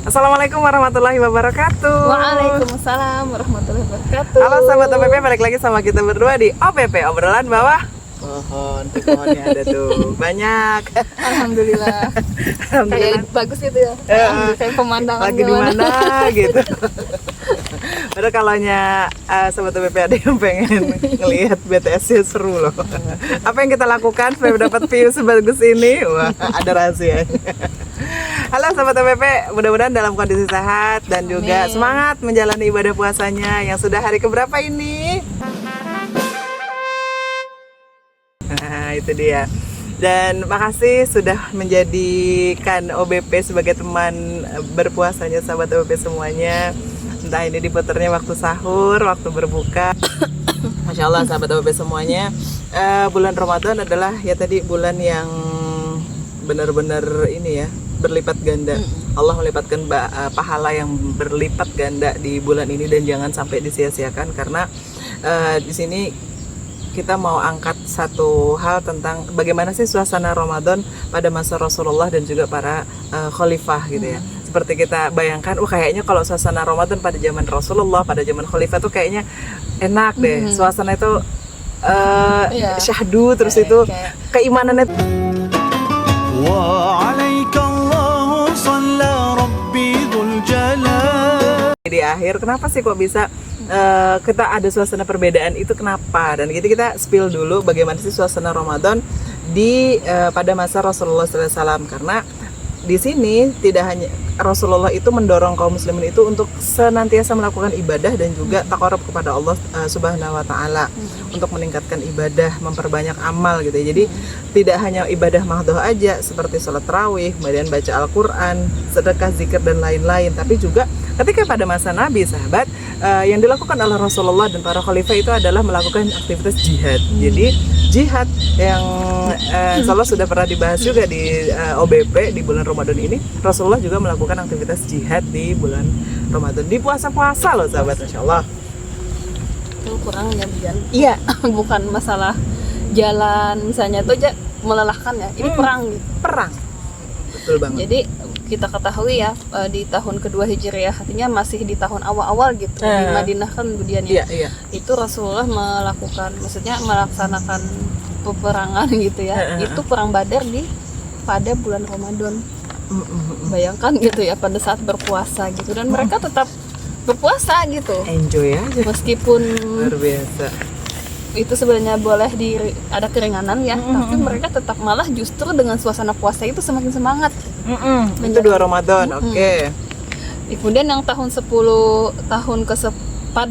Assalamualaikum warahmatullahi wabarakatuh. Waalaikumsalam warahmatullahi wabarakatuh. Halo sahabat OPP, balik lagi sama kita berdua di OPP, obrolan bawah pohon. Pohonnya ada tuh banyak. Alhamdulillah. Alhamdulillah. Kayak bagus gitu ya. Kayak pemandangan Lagi di mana gitu. Padahal kalaunya sahabat OPP ada yang pengen ngelihat BTS-nya seru loh. Apa yang kita lakukan supaya dapat view sebagus ini? Wah, ada rahasianya. Halo sahabat OPP, mudah-mudahan dalam kondisi sehat dan juga semangat menjalani ibadah puasanya yang sudah hari keberapa ini? Nah, itu dia. Dan makasih sudah menjadikan OBP sebagai teman berpuasanya sahabat OBP semuanya. Entah ini diputarnya waktu sahur, waktu berbuka. Masya Allah sahabat OBP semuanya, bulan Ramadan adalah ya tadi bulan yang benar-benar ini ya, berlipat ganda. Allah melipatkan pahala yang berlipat ganda di bulan ini dan jangan sampai disia-siakan karena di sini kita mau angkat satu hal tentang bagaimana sih suasana Ramadan pada masa Rasulullah dan juga para khalifah gitu ya. Seperti kita bayangkan, kayaknya kalau suasana Ramadan pada zaman Rasulullah, pada zaman khalifah tuh kayaknya enak deh. Suasana itu syahdu, terus itu keimanannya. Di akhir, kenapa sih kok bisa kita ada suasana perbedaan itu kenapa? Dan kita spill dulu bagaimana sih suasana Ramadan di pada masa Rasulullah SAW, karena di sini tidak hanya Rasulullah itu mendorong kaum muslimin itu untuk senantiasa melakukan ibadah dan juga taqarrub kepada Allah Subhanahu wa taala untuk meningkatkan ibadah, memperbanyak amal gitu ya. Jadi tidak hanya ibadah mahdhah aja seperti sholat tarawih, kemudian baca Al-Qur'an, sedekah, zikir dan lain-lain, tapi juga ketika pada masa Nabi sahabat yang dilakukan oleh Rasulullah dan para khalifah itu adalah melakukan aktivitas jihad. Jadi jihad yang insya Allah sudah pernah dibahas juga di OBP di bulan Ramadan ini. Rasulullah juga melakukan aktivitas jihad di bulan Ramadan, di puasa-puasa loh sahabat, Insya Allah. Itu kurang ya Bian. Iya. Bukan masalah jalan misalnya itu aja melelahkan ya. Ini perang gitu. Perang. Betul banget. Jadi kita ketahui ya di tahun kedua Hijriah, artinya masih di tahun awal-awal gitu di Madinah kan kemudian ya. Itu Rasulullah melaksanakan peperangan gitu ya. Itu perang Badar pada bulan Ramadan. Bayangkan gitu ya, pada saat berpuasa gitu, dan mereka tetap berpuasa gitu. Enjoy aja. Meskipun luar biasa. Itu sebenarnya boleh ada keringanan ya, tapi mereka tetap malah justru dengan suasana puasa itu semakin semangat. Itu 2 Ramadan, oke. Kemudian yang pada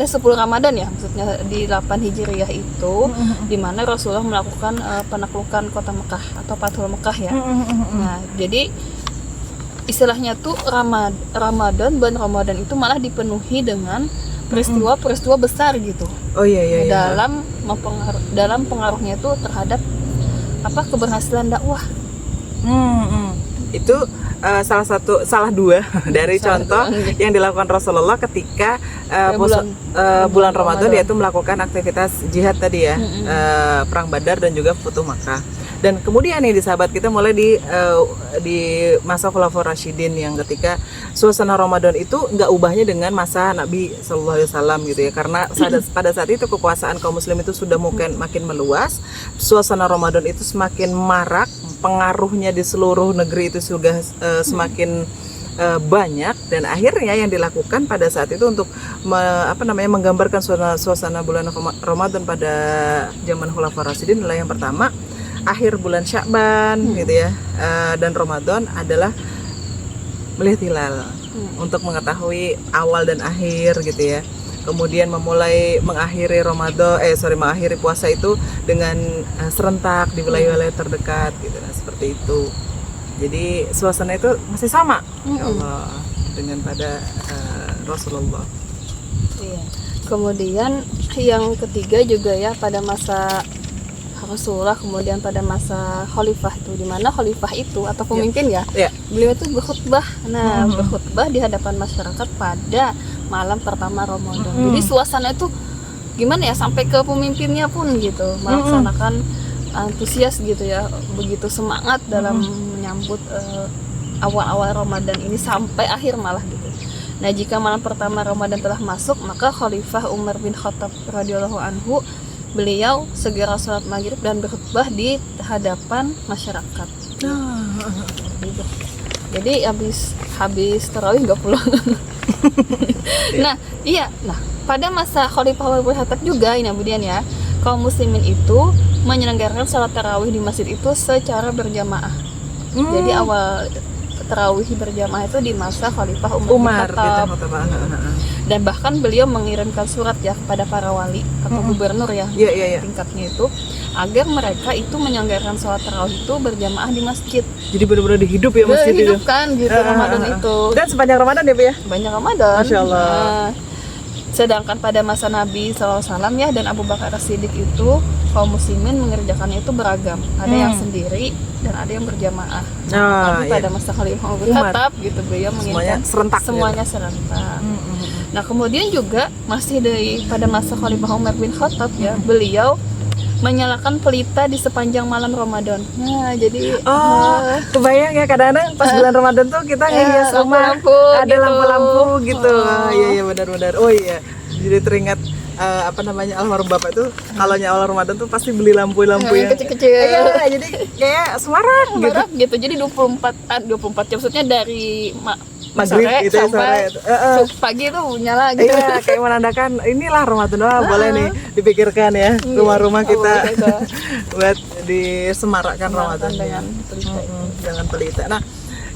10 Ramadan ya, maksudnya di 8 Hijriah itu di mana Rasulullah melakukan penaklukan kota Mekah atau Fathul Mekah ya. Nah, jadi istilahnya tuh Ramadan, bulan Ramadan itu malah dipenuhi dengan peristiwa-peristiwa besar gitu. Oh iya. Dalam pengaruhnya itu terhadap keberhasilan dakwah. Itu salah dua dari contoh yang dilakukan Rasulullah ketika bulan Ramadan, yaitu melakukan aktivitas jihad tadi ya, perang Badar dan juga Futuh Makkah. Dan kemudian nih di sahabat kita mulai di masa Khulafaur Rasyidin yang ketika suasana Ramadan itu nggak ubahnya dengan masa Nabi Sallallahu Alaihi Wasallam gitu ya, karena pada saat itu kekuasaan kaum muslim itu sudah makin meluas, suasana Ramadan itu semakin marak, pengaruhnya di seluruh negeri itu sudah semakin banyak, dan akhirnya yang dilakukan pada saat itu untuk menggambarkan suasana bulan Ramadan pada zaman Khulafaur Rasyidin adalah yang pertama, akhir bulan Sya'ban gitu ya, dan Ramadan adalah melihat hilal untuk mengetahui awal dan akhir gitu ya. Kemudian mengakhiri mengakhiri puasa itu dengan serentak di wilayah-wilayah terdekat gitu. Nah, seperti itu. Jadi suasana itu masih sama ya Allah dengan pada Rasulullah. Iya. Kemudian yang ketiga juga ya, pada masa Rasulullah, kemudian pada masa khalifah itu, di mana khalifah itu atau pemimpin beliau itu berkhutbah. Nah, berkhutbah di hadapan masyarakat pada malam pertama Ramadan. Jadi suasana itu gimana ya, sampai ke pemimpinnya pun gitu melaksanakan antusias gitu ya, begitu semangat dalam menyambut awal-awal Ramadan ini sampai akhir malah gitu. Nah, jika malam pertama Ramadan telah masuk, maka Khalifah Umar bin Khattab radhiyallahu anhu beliau segera sholat maghrib dan berkhutbah di hadapan masyarakat. Gitu. Jadi habis tarawih nggak pulang. Nah, iya. Nah, pada masa Khalifah Umar bin Khattab juga ini kemudian ya, kaum muslimin itu menyelenggarakan sholat tarawih di masjid itu secara berjamaah. Jadi awal tarawih berjamaah itu di masa Khalifah Umar bin Khattab. Dan bahkan beliau mengirimkan surat ya kepada para wali atau gubernur ya, tingkatnya itu, agar mereka itu menyelenggarakan sholat tarawih itu berjamaah di masjid. Jadi benar-benar dihidup ya masjid itu. Dihidupkan gitu Ramadan itu. Dan sepanjang Ramadan ya, Bu ya? Banyak Ramadan. Masya Allah. Nah, sedangkan pada masa Nabi SAW ya dan Abu Bakar As-Siddiq itu kaum muslimin mengerjakannya itu beragam. Ada yang sendiri dan ada yang berjamaah. Tapi pada masa Khalifah Umar bin Khattab gitu beliau menginginkan semuanya serentak. Nah, kemudian juga masih pada masa Khalifah Umar bin Khattab ya, beliau menyalakan pelita di sepanjang malam Ramadan. Nah, jadi kebayang ya kadang-kadang pas bulan Ramadan tuh kita ngehias rumah ada gitu. Lampu-lampu gitu. Iya benar-benar. Oh iya. Jadi teringat almarhum bapak itu kalau awal Ramadan tuh pasti beli lampu-lampu yang kecil-kecil. Iya, jadi kayak semarak gitu. Jadi 24 jam maksudnya dari maghrib sore gitu sampai pagi itu nyala gitu. Iya, kayak menandakan inilah Ramadan. Boleh nih dipikirkan ya rumah-rumah kita buat disemarakkan Ramadan dengan pelita. Nah,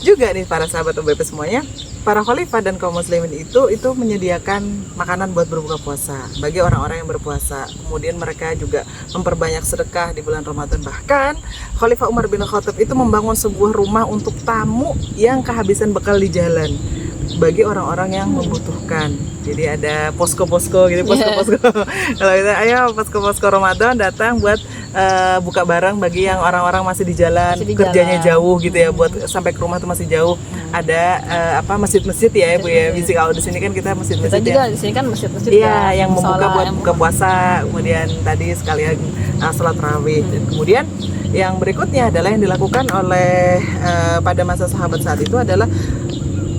juga nih para sahabat OBP semuanya, para khalifah dan kaum muslimin itu menyediakan makanan buat berbuka puasa bagi orang-orang yang berpuasa. Kemudian mereka juga memperbanyak sedekah di bulan Ramadan. Bahkan Khalifah Umar bin Khattab itu membangun sebuah rumah untuk tamu yang kehabisan bekal di jalan bagi orang-orang yang membutuhkan. Jadi ada posko-posko gitu, posko-posko. Kalau kita ayo posko-posko Ramadan datang buat buka bareng bagi yang orang-orang masih di jalan, kerjanya jauh gitu ya, buat sampai ke rumah tuh masih jauh. Ada masjid-masjid ya Bu ya. Bisa kalau di sini kan kita masjid-masjid juga di sini kan masjid-masjid yang membuka buat buka puasa. Kemudian tadi sekalian salat tarawih. Kemudian yang berikutnya adalah yang dilakukan oleh pada masa sahabat saat itu adalah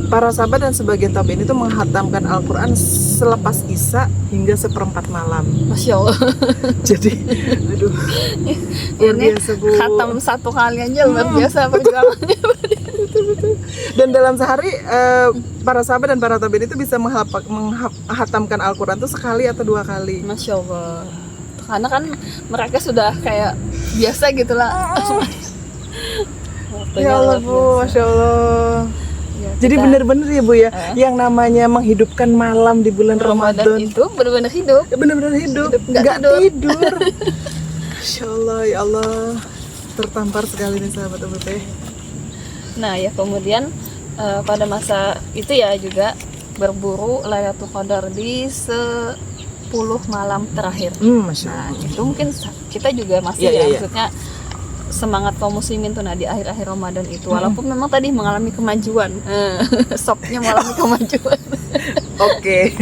para sahabat dan sebagian tabi'in itu menghatamkan Al-Quran selepas Isya hingga seperempat malam. Masya Allah. Jadi, aduh, luar biasa Bu. Khatam satu kali aja luar biasa perjuangannya. Betul. Dan dalam sehari para sahabat dan para tabi'in itu bisa menghatamkan Al-Quran itu sekali atau 2 kali. Masya Allah. Karena kan mereka sudah kayak biasa gitulah. Ya Allah Bu, Masya Allah. Ya, jadi benar-benar ya Bu ya, yang namanya menghidupkan malam di bulan Ramadan itu benar-benar hidup. Benar-benar hidup, nggak tidur. Masya Allah, ya Allah, tertampar sekali nih sahabat OBP. Nah ya kemudian pada masa itu ya juga berburu Lailatul Qadar di 10 malam terakhir. Masya Allah. Nah itu mungkin kita juga masih maksudnya semangat kaum muslimin tuh di akhir-akhir Ramadan itu, walaupun memang tadi mengalami kemajuan, sopnya mengalami kemajuan. Oke.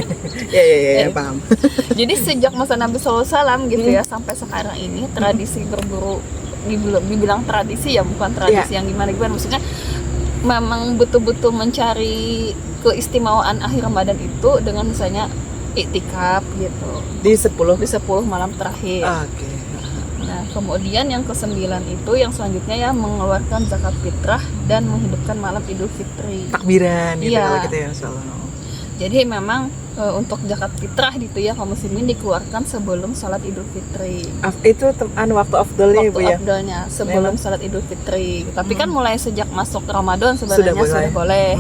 Ya, paham. Jadi sejak masa Nabi SAW gitu ya sampai sekarang ini tradisi berburu dibilang tradisi ya, bukan tradisi yang gimana maksudnya memang betul-betul mencari keistimewaan akhir Ramadan itu dengan misalnya iktikaf gitu di 10 malam terakhir. Oke. Nah, kemudian yang ke-9 itu yang selanjutnya ya mengeluarkan zakat fitrah dan menghidupkan malam Idul Fitri. Takbiran gitu kalau kita ya insyaallah. Jadi memang untuk zakat fitrah gitu ya kaum muslimin dikeluarkan sebelum salat Idul Fitri. Itu waktu afdalnya Bu ya. Waktu afdalnya sebelum salat Idul Fitri. Tapi kan mulai sejak masuk Ramadan sebenarnya sudah boleh.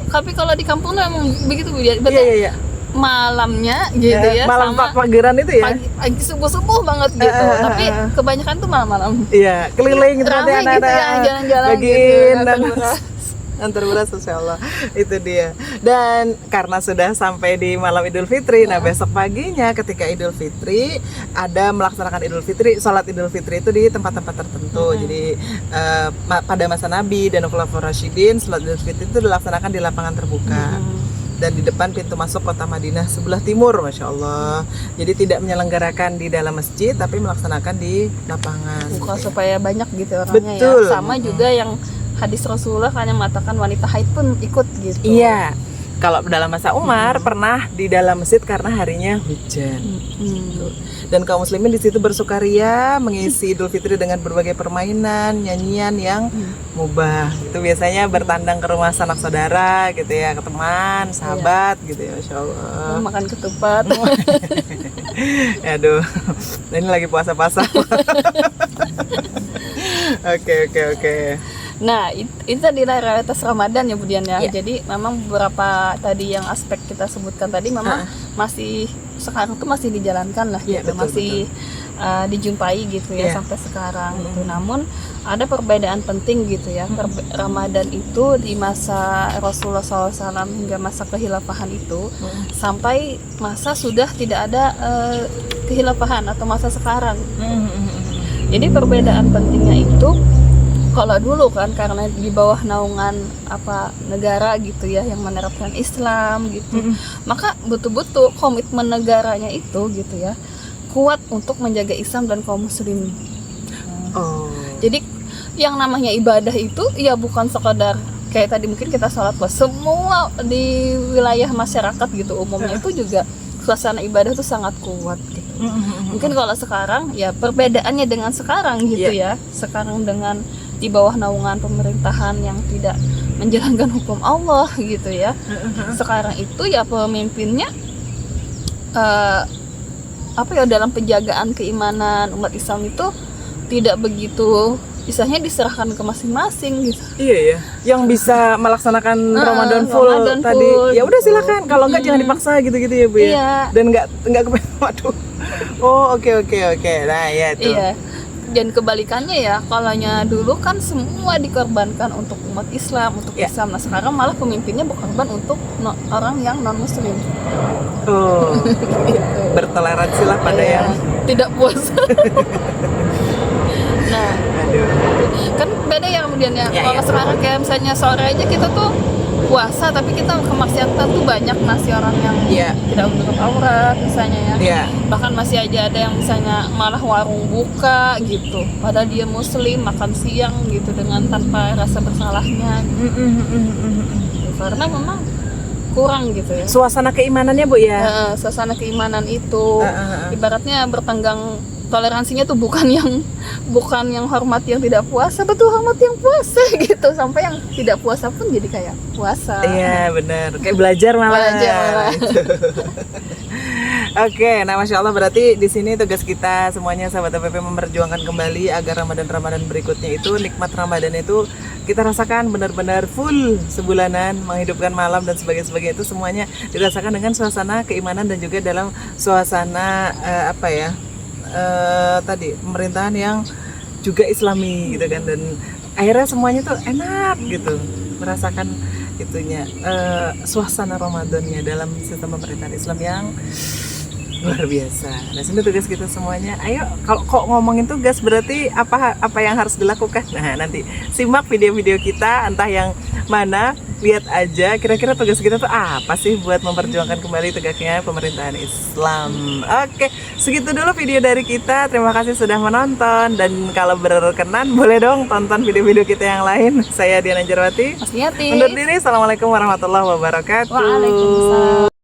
Tapi kalau di kampung tuh emang begitu Bu ya. Iya. Malamnya gitu ya malam sama pagiran itu ya pagi subuh banget gitu tapi kebanyakan tuh malam-malam keliling gitu ada jalan-jalan antar beras insyaallah itu dia. Dan karena sudah sampai di malam Idul Fitri, nah besok paginya ketika Idul Fitri ada melaksanakan Idul Fitri, sholat Idul Fitri itu di tempat-tempat tertentu. Jadi pada masa Nabi dan Khulafaur Rasyidin sholat Idul Fitri itu dilaksanakan di lapangan terbuka. Dan di depan pintu masuk kota Madinah sebelah timur, Masya Allah. Jadi tidak menyelenggarakan di dalam masjid, tapi melaksanakan di lapangan. Bukan supaya banyak gitu orangnya. Betul. Ya. Sama juga yang hadis Rasulullah kan yang mengatakan wanita haid pun ikut gitu. Iya. Kalau dalam masa Umar pernah di dalam masjid karena harinya hujan. Dan kaum muslimin di situ bersukaria mengisi Idul Fitri dengan berbagai permainan, nyanyian yang mubah. Itu biasanya bertandang ke rumah sanak saudara gitu ya, ke teman, sahabat gitu ya, Masya Allah. Makan ketupat. Aduh, ini lagi puasa-puasa. Oke. Nah, itu tadi realitas Ramadan ya Bu Dian ya. Yeah. Jadi memang beberapa tadi yang aspek kita sebutkan tadi memang masih sekarang tuh masih dijalankan lah Yeah, gitu. betul, masih dijumpai gitu ya sampai sekarang gitu. Namun ada perbedaan penting gitu ya. Ramadan itu di masa Rasulullah SAW hingga masa kehilafahan itu sampai masa sudah tidak ada kehilafahan atau masa sekarang. Jadi perbedaan pentingnya itu kalau dulu kan karena di bawah naungan negara gitu ya yang menerapkan Islam gitu, maka betul-betul komitmen negaranya itu gitu ya kuat untuk menjaga Islam dan kaum muslimin. Jadi yang namanya ibadah itu ya bukan sekadar kayak tadi mungkin kita sholat semua di wilayah masyarakat gitu umumnya itu juga suasana ibadah itu sangat kuat gitu. Mungkin kalau sekarang ya perbedaannya dengan sekarang gitu ya, sekarang dengan di bawah naungan pemerintahan yang tidak menjalankan hukum Allah gitu ya. Sekarang itu ya pemimpinnya dalam penjagaan keimanan umat Islam itu tidak begitu istilahnya diserahkan ke masing-masing gitu. Iya ya, yang bisa melaksanakan Ramadan full tadi ya udah silakan, kalau enggak jangan dipaksa gitu-gitu ya Bu ya. Iya. Dan enggak waduh. Oh, oke. Nah, ya itu. Iya. Dan kebalikannya ya, kalaunya dulu kan semua dikorbankan untuk umat Islam, untuk Islam. Nah sekarang malah pemimpinnya berkorban untuk orang yang non Muslim. Gitu. Bertoleransi lah pada yang tidak puas. Nah, kan beda ya kemudian ya. Kalau sekarang kayak misalnya sore aja kita tuh puasa tapi kita kemaksiatan tuh banyak, masih orang yang tidak menutup aurat misalnya ya. Bahkan masih aja ada yang misalnya malah warung buka gitu padahal dia muslim makan siang gitu dengan tanpa rasa bersalahnya gitu. Karena memang kurang gitu ya suasana keimanannya Bu ya. Suasana keimanan itu ibaratnya bertenggang, toleransinya tuh bukan yang hormat yang tidak puasa, betul hormat yang puasa gitu, sampai yang tidak puasa pun jadi kayak puasa. Iya benar, kayak belajar malah. Gitu. Oke, nah Masya Allah berarti di sini tugas kita semuanya sahabat TPP memperjuangkan kembali agar Ramadan berikutnya itu nikmat Ramadan itu kita rasakan benar-benar full sebulanan, menghidupkan malam dan sebagainya itu semuanya dirasakan dengan suasana keimanan dan juga dalam suasana tadi pemerintahan yang juga Islami gitu kan, dan akhirnya semuanya tuh enak gitu merasakan itunya suasana Ramadannya dalam sistem pemerintahan Islam yang luar biasa. Nah sini tugas kita semuanya, ayo kalau kok ngomongin tugas berarti apa yang harus dilakukan. Nah nanti simak video-video kita entah yang mana, lihat aja kira-kira tugas kita tuh apa sih buat memperjuangkan kembali tegaknya pemerintahan Islam. Oke, segitu dulu video dari kita. Terima kasih sudah menonton, dan kalau berkenan boleh dong tonton video-video kita yang lain. Saya Diana Jarwati undur diri. Assalamualaikum warahmatullahi wabarakatuh. Waalaikumsalam.